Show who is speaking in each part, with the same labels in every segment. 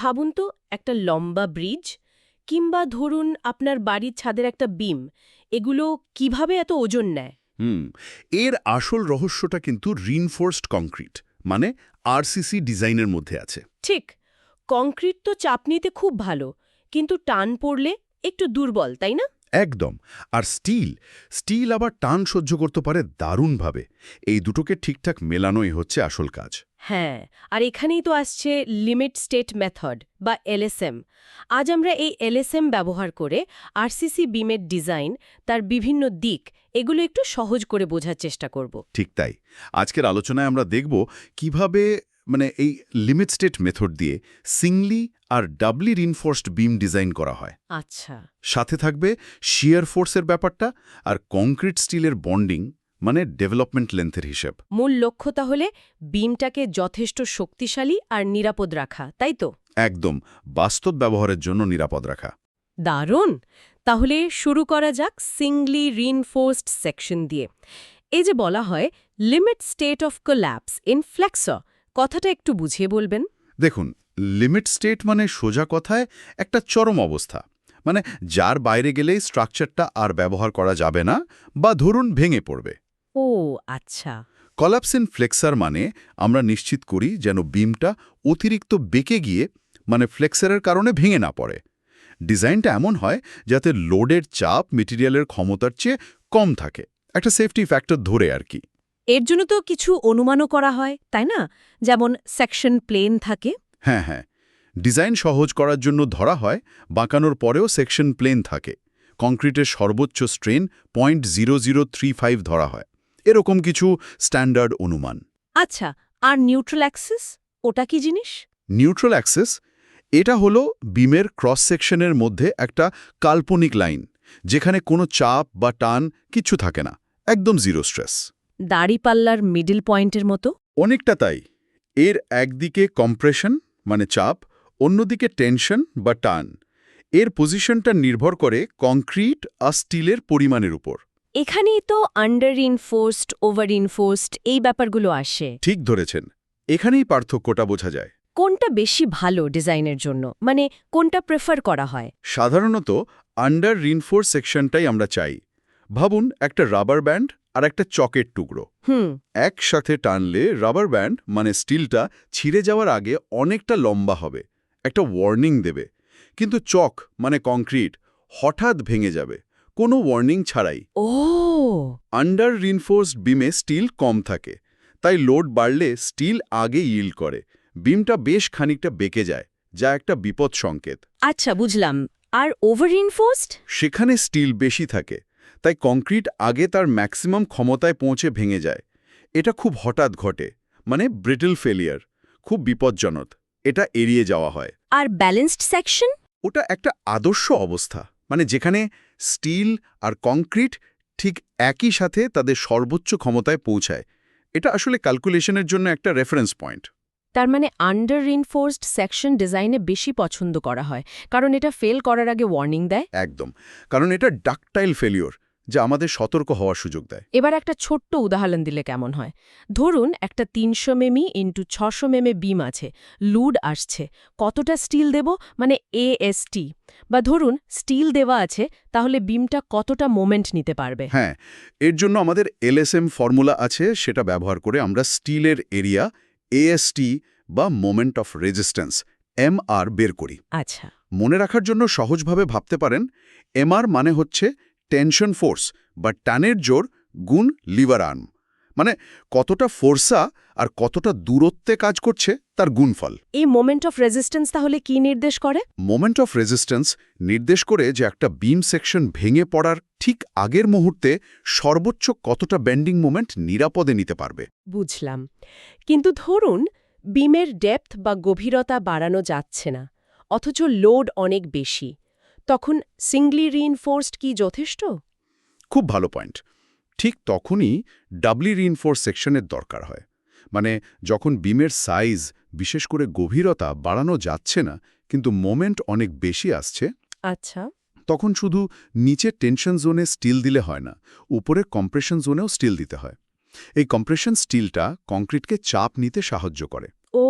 Speaker 1: ভাবুন তো, একটা লম্বা ব্রিজ কিংবা ধরুন আপনার বাড়ির ছাদের একটা বিম, এগুলো কিভাবে এত ওজন নেয়?
Speaker 2: হুম এর আসল রহস্যটা কিন্তু রিনফোর্সড কংক্রিট মানে আরসিসি ডিজাইনের মধ্যে আছে।
Speaker 1: ঠিক, কংক্রিট তো চাপ নিতে খুব ভালো, কিন্তু টান পড়লে একটু দুর্বল, তাই না?
Speaker 2: একদম। আর স্টিল স্টিল আবার টান সহ্য করতে পারে দারুণভাবে। এই দুটোকে ঠিকঠাক মেলানোই হচ্ছে আসল কাজ।
Speaker 1: হ্যাঁ, আর এখানেই তো আসছে লিমিট স্টেট মেথড বা এলএসএম। আজ আমরা এই এলএসএম ব্যবহার করে আরসিসি বিমের ডিজাইন, তার বিভিন্ন দিক, এগুলো একটু সহজ করে বোঝার চেষ্টা করব।
Speaker 2: ঠিক তাই। আজকের আলোচনায় আমরা দেখব কিভাবে এই লিমিট স্টেট মেথড দিয়ে সিঙ্গলি আর ডাবলি রিনফোর্সড বিম ডিজাইন করা হয়।
Speaker 1: আচ্ছা।
Speaker 2: সাথে থাকবে শিয়ার ফোর্সের ব্যাপারটা আর কংক্রিট স্টিলের বন্ডিং মানে ডেভেলপমেন্ট লেন্থের হিসেব।
Speaker 1: মূল লক্ষ্য তাহলে বিমটাকে যথেষ্ট শক্তিশালী আর নিরাপদ রাখা, তাই তো?
Speaker 2: একদম, বাস্তব ব্যবহারের জন্য নিরাপদ রাখা।
Speaker 1: দারুণ! তাহলে শুরু করা যাক সিঙ্গলি রিনফোর্সড সেকশন দিয়ে। এই যে বলা হয় limit state of collapse in flexor, কথাটা একটু বুঝিয়ে বলবেন?
Speaker 2: দেখুন, লিমিট স্টেট মানে সোজা কথায় একটা চরম অবস্থা, মানে যার বাইরে গেলেই স্ট্রাকচারটা আর ব্যবহার করা যাবে না বা ধরুন ভেঙে পড়বে।
Speaker 1: ও আচ্ছা।
Speaker 2: কলাপস ইন ফ্লেক্সার মানে আমরা নিশ্চিত করি যেন বিমটা অতিরিক্ত বেঁকে গিয়ে ফ্লেক্সারের কারণে ভেঙে না পড়ে। ডিজাইনটা এমন হয় যাতে লোডের চাপ মেটেরিয়ালের ক্ষমতার চেয়ে কম থাকে, একটা সেফটি ফ্যাক্টর ধরে আর কি।
Speaker 1: এর জন্য তো কিছু অনুমানও করা হয়, তাই না? যেমন সেকশন প্লেন থাকে।
Speaker 2: হ্যাঁ হ্যাঁ, ডিজাইন সহজ করার জন্য ধরা হয় বাঁকানোর পরেও সেকশন প্লেন থাকে। কংক্রিটের সর্বোচ্চ স্ট্রেন 0.0035 ধরা হয়। এরকম কিছু স্ট্যান্ডার্ড অনুমান।
Speaker 1: আচ্ছা, আর নিউট্রাল অ্যাক্সিস, ওটা কি জিনিস?
Speaker 2: নিউট্রাল অ্যাক্সিস এটা হলো বিমের ক্রস সেকশনের মধ্যে একটা কাল্পনিক লাইন, যেখানে কোনো চাপ বা টান কিচ্ছু থাকে না, একদম জিরো স্ট্রেস।
Speaker 1: দাড়িপাল্লার মিডল পয়েন্টের মতো?
Speaker 2: অনেকটা তাই। এর একদিকে কম্প্রেশন মানে চাপ, অন্যদিকে টেনশন বা টান। এর পজিশনটা নির্ভর করে কংক্রিট আর স্টিলের পরিমাণের উপর।
Speaker 1: এখানেই তো আন্ডার ইনফোর্সড, ওভার ইনফোর্সড এই ব্যাপারগুলো আসে।
Speaker 2: ঠিক ধরেছেন, এখানেই পার্থক্যটা বোঝা যায়।
Speaker 1: কোনটা বেশি ভালো ডিজাইনের জন্য, মানে কোনটা প্রেফার করা হয়?
Speaker 2: সাধারণত আন্ডার রিনফোর্স সেকশনটাই আমরা চাই। ভাবুন একটা রাবার ব্যান্ড আর একটা চকের টুকরো
Speaker 1: হুম।
Speaker 2: একসাথে টানলে রাবার ব্যান্ড মানে স্টিলটা ছিঁড়ে যাওয়ার আগে অনেকটা লম্বা হবে, একটা ওয়ার্নিং দেবে। কিন্তু চক মানে কংক্রিট হঠাৎ ভেঙে যাবে কোনো ওয়ার্নিং ছাড়াই।
Speaker 1: ও
Speaker 2: আন্ডার রিনফোর্সড বিমে স্টিল কম থাকে, তাই লোড বাড়লে স্টিল আগে ইল্ড করে, বিমটা বেশ খানিকটা বেঁকে যায়, যা একটা বিপদ সংকেত।
Speaker 1: আচ্ছা, বুঝলাম। আর ওভার ইনফোর্সড?
Speaker 2: সেখানে স্টিল বেশি থাকে, তাই কংক্রিট আগে তার ম্যাক্সিমাম ক্ষমতায় পৌঁছে ভেঙে যায়। এটা খুব হঠাৎ ঘটে, মানে ব্রিটল ফেলিয়ার, খুব বিপজ্জনক। এটা এড়িয়ে যাওয়া হয়।
Speaker 1: আর ব্যালেন্সড সেকশন?
Speaker 2: ওটা একটা আদর্শ অবস্থা, মানে যেখানে স্টিল আর কংক্রিট ঠিক একই সাথে তাদের সর্বোচ্চ ক্ষমতায় পৌঁছায়। এটা আসলে ক্যালকুলেশনের জন্য একটা রেফারেন্স পয়েন্ট।
Speaker 1: তার মানে আন্ডার রিনফোর্সড সেকশন ডিজাইনে বেশি পছন্দ করা হয়, কারণ এটা ফেল করার আগে ওয়ার্নিং দেয়।
Speaker 2: একদম, কারণ এটা ডাকটাইল ফেলিওর, যা আমাদের সতর্ক হওয়ার সুযোগ দেয়।
Speaker 1: এবার একটা ছোট্ট উদাহরণ দিলে কেমন হয়? ধরুন একটা 300 মিমি ইন্টু 600 মেমে বিম আছে, লুড আসছে, কতটা স্টিল দেব, মানে এএসটি? বা ধরুন স্টিল দেওয়া আছে, তাহলে বিমটা কতটা মোমেন্ট নিতে পারবে?
Speaker 2: হ্যাঁ, এর জন্য আমাদের এলএসএম ফর্মুলা আছে, সেটা ব্যবহার করে আমরা স্টিলের এরিয়া এএসটি বা মোমেন্ট অফ রেজিস্ট্যান্স এমআর বের করি।
Speaker 1: আচ্ছা।
Speaker 2: মনে রাখার জন্য সহজভাবে ভাবতে পারেন, এমআর মানে হচ্ছে টেনশন ফোর্স বা টানের জোর গুণ লিভার আর্ম, মানে কতটা ফোর্সা আর কতটা দূরত্বে কাজ করছে তার গুণফল।
Speaker 1: এই মোমেন্ট অফ রেজিস্ট্যান্স তাহলে কি নির্দেশ করে?
Speaker 2: মোমেন্ট অফ রেজিস্ট্যান্স নির্দেশ করে যে একটা বিম সেকশন ভেঙে পড়ার ঠিক আগের মুহূর্তে সর্বোচ্চ কতটা বেন্ডিং মোমেন্ট নিরাপদে নিতে পারবে।
Speaker 1: বুঝলাম। কিন্তু ধরুন বিমের ডেপথ বা গভীরতা বাড়ানো যাচ্ছে না, অথচ লোড অনেক বেশি, তখন সিঙ্গলি রিইনফোর্সড কি যথেষ্ট?
Speaker 2: খুব ভালো পয়েন্ট। ঠিক তখনই ডাবলি রিইনফোর্স সেকশনের দরকার হয়। মানে যখন বিমের সাইজ, বিশেষ করে গভীরতা বাড়ানো যাচ্ছে না কিন্তু মোমেন্ট অনেক বেশি আসছে,
Speaker 1: আচ্ছা।
Speaker 2: তখন শুধু নিচের টেনশন জোনে স্টিল দিলে হয় না, উপরের কম্প্রেশন জোনেও স্টিল দিতে হয়। এই কম্প্রেশন স্টিলটা কংক্রিটকে চাপ নিতে সাহায্য করে,
Speaker 1: ও,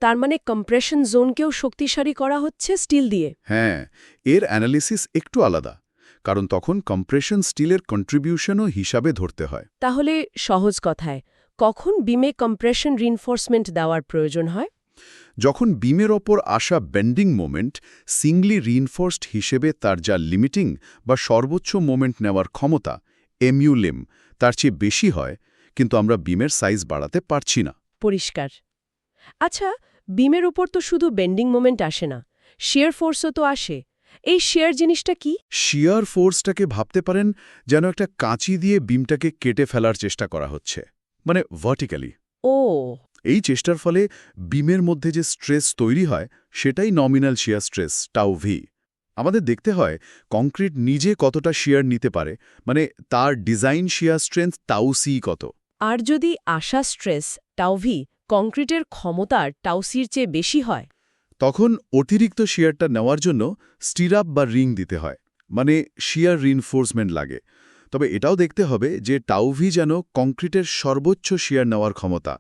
Speaker 1: তার মানে কম্প্রেশন জোনকেও শক্তিশালী করা হচ্ছে স্টিল দিয়ে।
Speaker 2: হ্যাঁ, এর অ্যানালিসিস একটু আলাদা, কারণ তখন কম্প্রেশন স্টিলের কন্ট্রিবিউশনও হিসাবে ধরতে হয়।
Speaker 1: তাহলে সহজ কথায়, কখন বিমে কম্প্রেশন রিনফোর্সমেন্ট দেওয়ার প্রয়োজন হয়?
Speaker 2: যখন বিমের ওপর আসা বেন্ডিং মোমেন্ট সিঙ্গলি রিইনফোর্সড হিসেবে তার যা লিমিটিং বা সর্বোচ্চ মোমেন্ট নেওয়ার ক্ষমতা এমইউলিম তার চেয়ে বেশি হয়, কিন্তু আমরা বিমের সাইজ বাড়াতে পারছি না।
Speaker 1: পরিষ্কার। আচ্ছা, বিমের উপর তো শুধু বেন্ডিং মোমেন্ট আসে না, শিয়ার ফোর্সও তো আসে। এই শিয়ার জিনিসটা কি?
Speaker 2: শিয়ার ফোর্সটাকে ভাবতে পারেন যেন একটা কাঁচি দিয়ে বিমটাকে কেটে ফেলার চেষ্টা করা হচ্ছে, মানে ভার্টিক্যালি।
Speaker 1: ও,
Speaker 2: এই চেষ্টার ফলে বিমের মধ্যে যে স্ট্রেস তৈরি হয় সেটাই nominal shear stress tau V. আমাদের দেখতে হয় কংক্রিট নিজে কতটা শিয়ার নিতে পারে, মানে তার ডিজাইন শিয়ার স্ট্রেংথ টাউ সি কত।
Speaker 1: আর যদি আসা স্ট্রেস টাউভি কংক্রিটের ক্ষমতার টাউসির চেয়ে বেশি হয়?
Speaker 2: তখন অতিরিক্ত শিয়ারটা নেওয়ার জন্য স্টিরাপ বা রিং দিতে হয়, মানে শিয়ার রিইনফোর্সমেন্ট লাগে। তবে এটাও দেখতে হবে যে টাউভি যেন কংক্রিটের সর্বোচ্চ শিয়ার নেওয়ার ক্ষমতা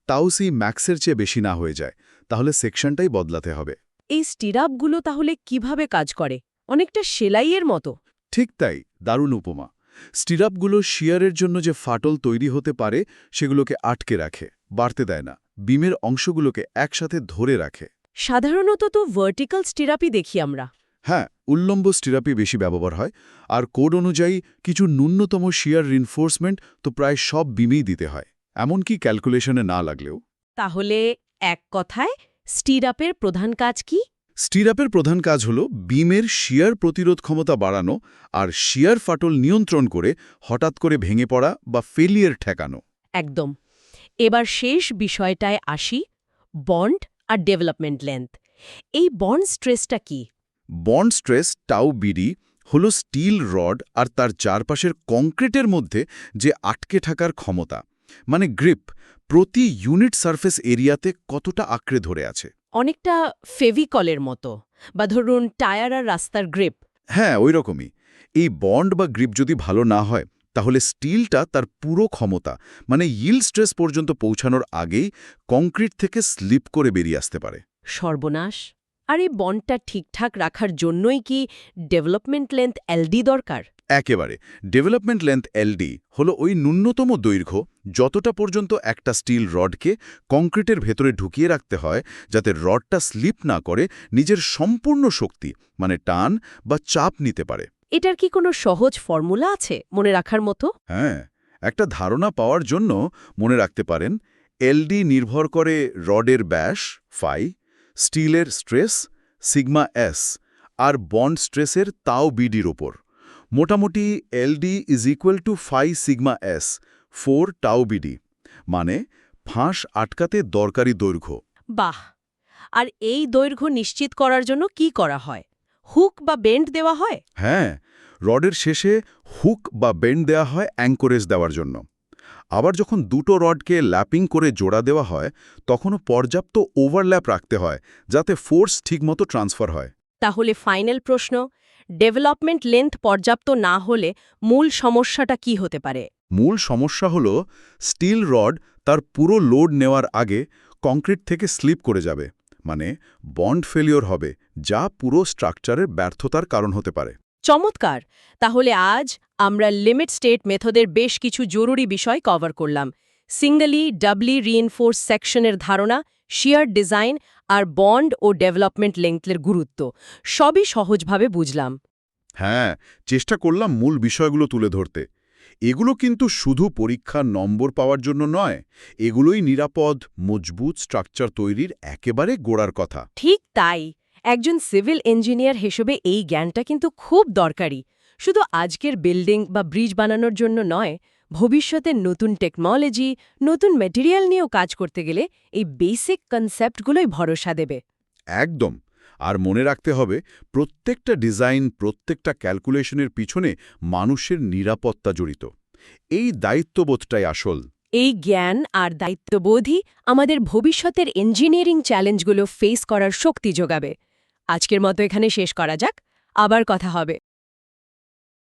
Speaker 2: টাউসি ম্যাক্সের চেয়ে বেশি না হয়ে যায়, তাহলে সেকশনটাই বদলাতে হবে।
Speaker 1: এই স্টিরাপগুলো তাহলে কিভাবে কাজ করে? অনেকটা সেলাইয়ের মতো।
Speaker 2: ঠিক তাই, দারুণ উপমা। স্টিরাপগুলো শিয়ারের জন্য যে ফাটল তৈরি হতে পারে সেগুলোকে আটকে রাখে, বাড়তে দেয় না, বিমের অংশগুলোকে একসাথে ধরে রাখে।
Speaker 1: সাধারণত তো ভার্টিক্যাল স্টিরাপই দেখি আমরা।
Speaker 2: হ্যাঁ, উল্লম্ব স্টিরাপই বেশি ব্যবহার হয়, আর কোড অনুযায়ী কিছু ন্যূনতম শিয়ার রিনফোর্সমেন্ট তো প্রায় সব বিমেই দিতে হয়, এমনকি ক্যালকুলেশনে না লাগলেও।
Speaker 1: তাহলে এক কথায় স্টিরাপের প্রধান কাজ কি?
Speaker 2: স্টিরাপের প্রধান কাজ হল বিমের শিয়ার প্রতিরোধ ক্ষমতা বাড়ানো আর শিয়ার ফাটল নিয়ন্ত্রণ করে হঠাৎ করে ভেঙে পড়া বা ফেলিয়ার ঠেকানো।
Speaker 1: একদম। এবার শেষ বিষয়টায় আসি, বন্ড আর ডেভেলপমেন্ট লেন্থ। এই বন্ড স্ট্রেসটা কি?
Speaker 2: বন্ড স্ট্রেস টাউ বিডি হল স্টিল রড আর তার চারপাশের কংক্রিটের মধ্যে যে আটকে থাকার ক্ষমতা, মানে গ্রিপ, প্রতি ইউনিট সারফেস এরিয়াতে কতটা আঁকড়ে ধরে আছে।
Speaker 1: অনেকটা ফেভিকলের মতো, বা ধরুন টায়ার আর রাস্তার গ্রিপ।
Speaker 2: হ্যাঁ, ওই রকমই। এই বন্ড বা গ্রিপ যদি ভালো না হয়, তাহলে স্টিলটা তার পুরো ক্ষমতা, মানে yield স্ট্রেস পর্যন্ত পৌঁছানোর আগেই কংক্রিট থেকে স্লিপ করে বেরিয়ে আসতে পারে।
Speaker 1: সর্বনাশ। আর এই বন্ডটা ঠিকঠাক রাখার জন্যই কি ডেভেলপমেন্ট লেন্থ এলডি দরকার?
Speaker 2: একেবারে। ডেভেলপমেন্ট লেন্থ এলডি হলো ওই ন্যূনতম দৈর্ঘ্য যতটা পর্যন্ত একটা স্টিল রডকে কংক্রিটের ভেতরে ঢুকিয়ে রাখতে হয়, যাতে রডটা স্লিপ না করে নিজের সম্পূর্ণ শক্তি, মানে টান বা চাপ নিতে পারে।
Speaker 1: এটার কি কোনো সহজ ফর্মুলা আছে মনে রাখার মতো?
Speaker 2: হ্যাঁ, একটা ধারণা পাওয়ার জন্য মনে রাখতে পারেন, এলডি নির্ভর করে রডের ব্যাস ফাই, স্টিলের স্ট্রেস সিগমা এস, আর বন্ড স্ট্রেসের তাও বিডির ওপর। মোটামুটি LD is equal to phi sigma S 4 tau BD, মানে ফাঁস আটকাতে দরকারি দৈর্ঘ্য।
Speaker 1: বাহ! আর এই দৈর্ঘ্য নিশ্চিত করার জন্য কি করা হয়? হুক বা বেন্ড দেওয়া হয়?
Speaker 2: হ্যাঁ, রডের শেষে হুক বা বেন্ড দেওয়া হয় অ্যাঙ্করেজ দেওয়ার জন্য। আবার যখন দুটো রডকে ল্যাপিং করে জোড়া দেওয়া হয়, তখনও পর্যাপ্ত ওভারল্যাপ রাখতে হয় যাতে ফোর্স ঠিকমতো ট্রান্সফার হয়।
Speaker 1: তাহলে ফাইনাল প্রশ্ন, ডেভেলপমেন্ট লেন্থ পর্যাপ্ত না হলে মূল সমস্যাটা কি হতে পারে?
Speaker 2: মূল সমস্যা হল স্টিল রড তার পুরো লোড নেওয়ার আগে কংক্রিট থেকে স্লিপ করে যাবে, মানে বন্ড ফেলিওর হবে, যা পুরো স্ট্রাকচারের ব্যর্থতার কারণ হতে পারে।
Speaker 1: চমৎকার! তাহলে আজ আমরা লিমিট স্টেট মেথডের বেশ কিছু জরুরি বিষয় কভার করলাম। সিঙ্গলি ডাবলি রিইনফোর্স সেকশনের ধারণা, শিয়ার ডিজাইন আর বন্ড ও ডেভেলপমেন্ট লেংথের গুরুত্ব সবই সহজভাবে বুঝলাম।
Speaker 2: হ্যাঁ, চেষ্টা করলাম মূল বিষয়গুলো তুলে ধরতে। এগুলো কিন্তু শুধু পরীক্ষার নম্বর পাওয়ার জন্য নয়, এগুলোই নিরাপদ, মজবুত স্ট্রাকচার তৈরির একেবারে গোড়ার কথা।
Speaker 1: ঠিক তাই, একজন সিভিল ইঞ্জিনিয়ার হিসেবে এই জ্ঞানটা কিন্তু খুব দরকারি, শুধু আজকের বিল্ডিং বা ব্রিজ বানানোর জন্য নয়, ভবিষ্যতে নতুন টেকনোলজি, নতুন ম্যাটেরিয়াল নিয়েও কাজ করতে গেলে এই বেসিক কনসেপ্টগুলোই ভরসা দেবে।
Speaker 2: একদম। আর মনে রাখতে হবে, প্রত্যেকটা ডিজাইন, প্রত্যেকটা ক্যালকুলেশনের পিছনে মানুষের নিরাপত্তা জড়িত। এই দায়িত্ববোধটাই আসল।
Speaker 1: এই জ্ঞান আর দায়িত্ববোধই আমাদের ভবিষ্যতের ইঞ্জিনিয়ারিং চ্যালেঞ্জগুলো ফেস করার শক্তি যোগাবে। আজকের মতো এখানে শেষ করা যাক, আবার কথা হবে।